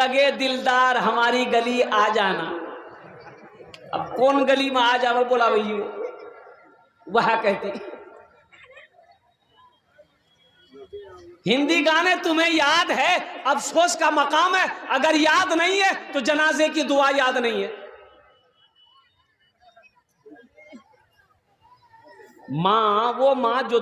लगे दिलदार हमारी गली आ जाना। अब कौन गली में आ जावे बोला भैया, वह कहती हिंदी गाने तुम्हें याद है, अफसोस का मकाम है अगर याद नहीं है तो जनाजे की दुआ याद नहीं है। मां, वो मां जो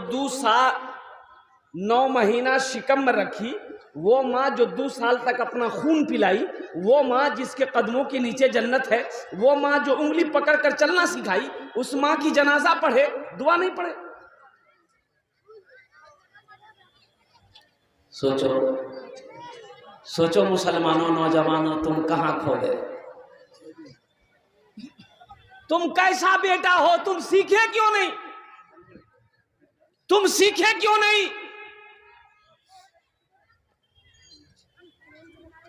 9 महीना शिकम में रखी, वो मां जो 2 साल तक अपना खून पिलाई, वो मां जिसके कदमों के नीचे जन्नत है, वो मां जो उंगली पकड़कर चलना सिखाई, उस मां की जनाजा पढ़े, दुआ नहीं पढ़े। सोचो सोचो मुसलमानों, नौजवानों, तुम कहां खो गए? तुम कैसा बेटा हो? तुम सीखे क्यों नहीं? तुम सीखे क्यों नहीं?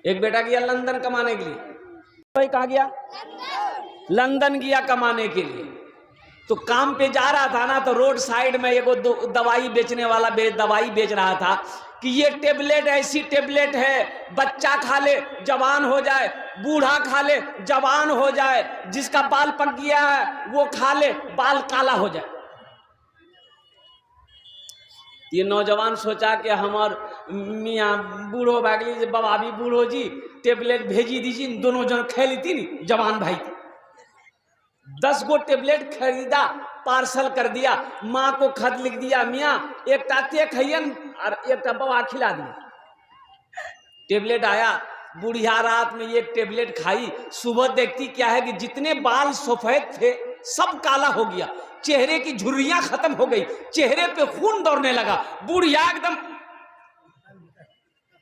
एक बेटा गया लंदन कमाने के लिए, भाई कहाँ गया? लंदन गया कमाने के लिए। तो काम पे जा रहा था ना, तो रोड साइड में एक दवाई बेचने वाला दवाई बेच रहा था कि ये टेबलेट ऐसी टेबलेट है, बच्चा खा ले जवान हो जाए, बूढ़ा खा ले जवान हो जाए, जिसका बाल पक गया है वो खा ले बाल काला हो जाए। ये नौजवान सोचा कि हमार मियाँ बूढ़ो भागली, बाबा भी बूढ़ो जी, टेबलेट भेजी दीजिए, दोनों जन खेली थी नी, जवान भाई थी। 10 गो टेबलेट खरीदा, पार्सल कर दिया, माँ को खत लिख दिया, मियाँ एक ताते खैयन और एक बाबा खिला दिया। टेबलेट आया, बुढ़िया रात में ये टेबलेट खाई, सुबह देखती क्या है कि जितने बाल सफेद थे सब काला हो गया, चेहरे की झुर्रियां खत्म हो गई, चेहरे पे खून दौड़ने लगा। बुढ़िया एकदम,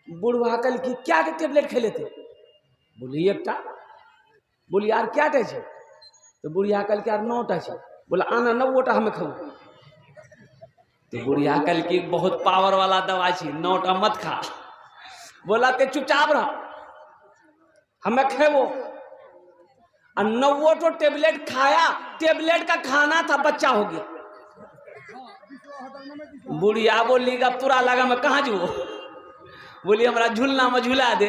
बुढ़वा कल की क्या के टेबलेट खेले थे? बोली एकटा। बोली यार क्या टे छे? तो बुढ़िया कल के यार 9टा छे। बोला आना 9टा हमें खाऊ। तो बुढ़िया कल की बहुत पावर वाला दवा छे, 9टा मत खा। बोला ते चुपचाप रह, हमें खेवो। और 9 टेबलेट खाया, टेबलेट का खाना था, बच्चा हो गया। बुढ़िया बोली का पूरा लगा मैं कहाँ जू? बोली हमारा झूलना में झूला दे।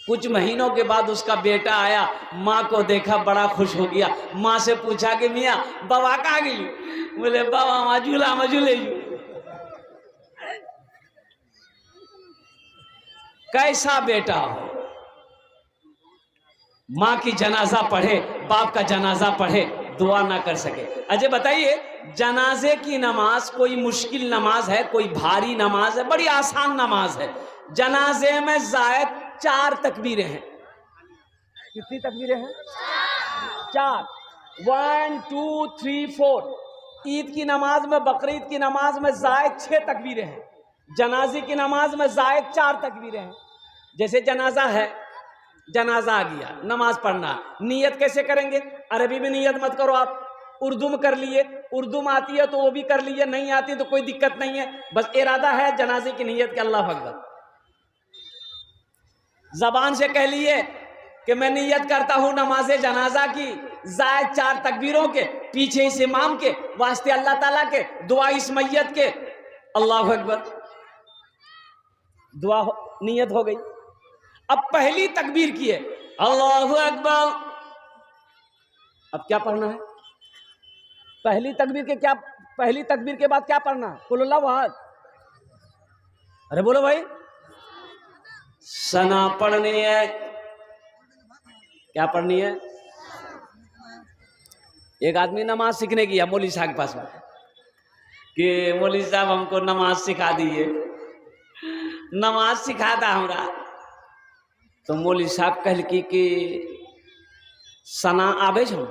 कुछ महीनों के बाद उसका बेटा आया, माँ को देखा बड़ा खुश हो गया। माँ से पूछा कि मियाँ बाबा कहाँ गई? बोले बाबा माँ झूला में झूले। कैसा बेटा हो? माँ की जनाजा पढ़े, बाप का जनाजा पढ़े, दुआ ना कर सके। अजय बताइए, जनाजे की नमाज कोई मुश्किल नमाज है, कोई भारी नमाज है? बड़ी आसान नमाज है। जनाजे में जायद 4 तकबीरें हैं। कितनी तकबीरें हैं? 4। 1 2 3 4। ईद की नमाज में, बकरीद की नमाज में जायद 6 तकबीरें हैं। जनाजे की नमाज में जायद 4 तकबीरें हैं। जैसे जनाजा है, जनाजा आ गया, नमाज पढ़ना, नियत कैसे करेंगे? अरबी में नियत मत करो आप, उर्दू में कर लिए, उर्दू में आती है तो वो भी कर लिए, नहीं आती तो कोई दिक्कत नहीं है, बस इरादा है जनाजे की नियत के अल्लाह अकबर। जबान से कह लिए कि मैं नियत करता हूं नमाजे जनाजा की, जायद 4 तकबीरों के, पीछे इस इमाम के, वास्ते अल्लाह ताला के, दुआ इस मैयत के, अल्लाह अकबर, दुआ नियत हो गई। अब पहली तकबीर की है अल्लाहु अकबर। अब क्या पढ़ना है? पहली तकबीर के बाद क्या पढ़ना है? कुल अल्लाहु अहद। अरे बोलो भाई, सना पढ़नी है। क्या पढ़नी है? एक आदमी नमाज सीखने गया मौलवी साहब के पास में कि मौलवी साहब हमको नमाज सिखा दीजिए, नमाज सिखाता हमरा। तो मौलवी साहब कहल कि सना आबे छो?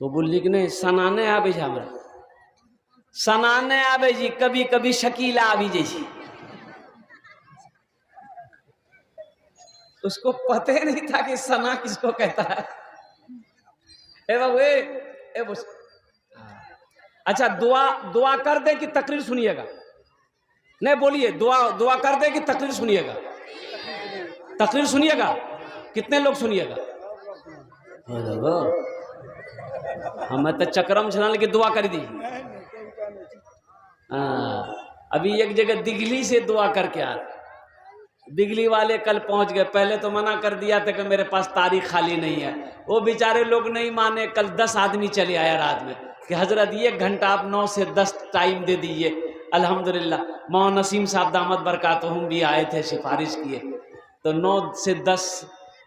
तो बोली कि नहीं सना नहीं आबे छे हमरा। सना नहीं आबे जी, कभी कभी शकीला आबी जाए छी। उसको पता ही नहीं था कि सना किसको कहता है। ए बाबू ए बस। अच्छा, दुआ कर दे कि तकरीर सुनिएगा? नहीं बोलिए, दुआ कर दे कि तकरीर सुनिएगा? तकरीर सुनिएगा। कितने लोग सुनिएगा? हमें तो चक्रम छना लेके दुआ कर दी। अभी एक जगह दिगली से दुआ करके आ रहे, दिगली वाले कल पहुंच गए। पहले तो मना कर दिया था कि मेरे पास तारीख खाली नहीं है। वो बेचारे लोग नहीं माने। कल 10 आदमी चले आया रात में कि हजरत 1 घंटा आप 9 से 10 टाइम दे दीजिए। अल्हम्दुलिल्लाह मौलाना नसीम साहब दामद बरकातहुम भी आए थे, सिफारिश किए, तो 9 से 10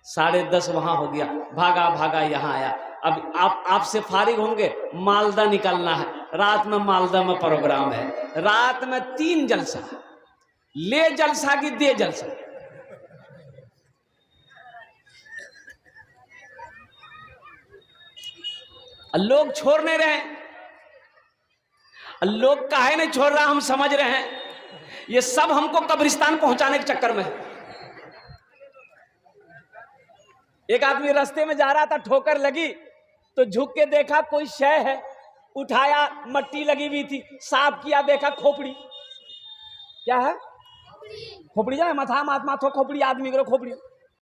साढ़े 10 वहाँ हो गया। भागा भागा यहाँ आया। अब आपसे फारिग होंगे, मालदा निकलना है। रात में मालदा में प्रोग्राम है। रात में 3 जलसा, ले जलसा की दे जलसा। लोग छोड़ नहीं रहे। लोग काहे नहीं छोड़ रहा हम समझ रहे हैं। ये सब हमको कब्रिस्तान पहुंचाने के चक्कर में है। एक आदमी रास्ते में जा रहा था, ठोकर लगी तो झुक के देखा कोई शय है, उठाया, मट्टी लगी हुई थी, साफ किया, देखा खोपड़ी। क्या है? खोपड़ी जाए माथा माथो खोपड़ी, आदमी करो खोपड़ी।